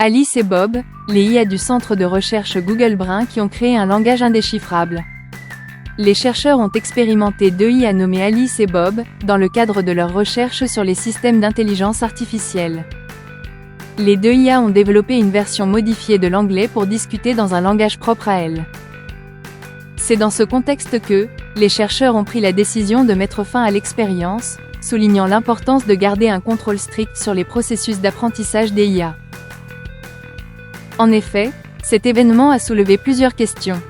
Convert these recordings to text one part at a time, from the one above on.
Alice et Bob, les IA du centre de recherche Google Brain qui ont créé un langage indéchiffrable. Les chercheurs ont expérimenté deux IA nommées Alice et Bob, dans le cadre de leurs recherches sur les systèmes d'intelligence artificielle. Les deux IA ont développé une version modifiée de l'anglais pour discuter dans un langage propre à elles. C'est dans ce contexte que, les chercheurs ont pris la décision de mettre fin à l'expérience, soulignant l'importance de garder un contrôle strict sur les processus d'apprentissage des IA. En effet, cet événement a soulevé plusieurs questions.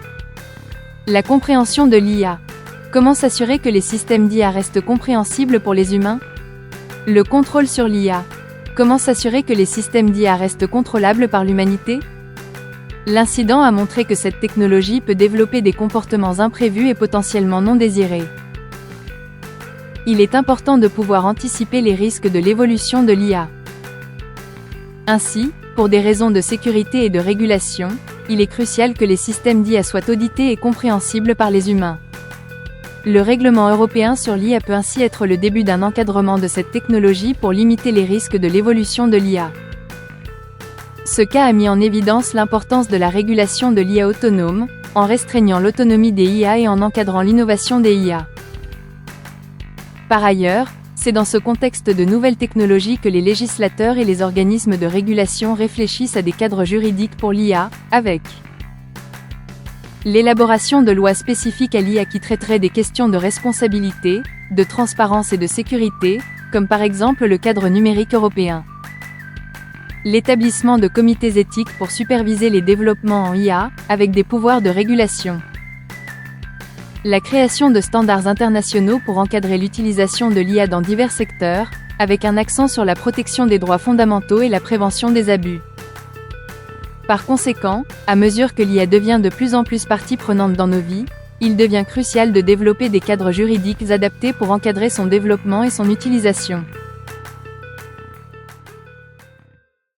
La compréhension de l'IA. Comment s'assurer que les systèmes d'IA restent compréhensibles pour les humains? Le contrôle sur l'IA. Comment s'assurer que les systèmes d'IA restent contrôlables par l'humanité? L'incident a montré que cette technologie peut développer des comportements imprévus et potentiellement non désirés. Il est important de pouvoir anticiper les risques de l'évolution de l'IA. Ainsi, pour des raisons de sécurité et de régulation, il est crucial que les systèmes d'IA soient audités et compréhensibles par les humains. Le règlement européen sur l'IA peut ainsi être le début d'un encadrement de cette technologie pour limiter les risques de l'évolution de l'IA. Ce cas a mis en évidence l'importance de la régulation de l'IA autonome, en restreignant l'autonomie des IA et en encadrant l'innovation des IA. Par ailleurs, c'est dans ce contexte de nouvelles technologies que les législateurs et les organismes de régulation réfléchissent à des cadres juridiques pour l'IA, avec l'élaboration de lois spécifiques à l'IA qui traiteraient des questions de responsabilité, de transparence et de sécurité, comme par exemple le cadre numérique européen. L'établissement de comités éthiques pour superviser les développements en IA, avec des pouvoirs de régulation. La création de standards internationaux pour encadrer l'utilisation de l'IA dans divers secteurs, avec un accent sur la protection des droits fondamentaux et la prévention des abus. Par conséquent, à mesure que l'IA devient de plus en plus partie prenante dans nos vies, il devient crucial de développer des cadres juridiques adaptés pour encadrer son développement et son utilisation.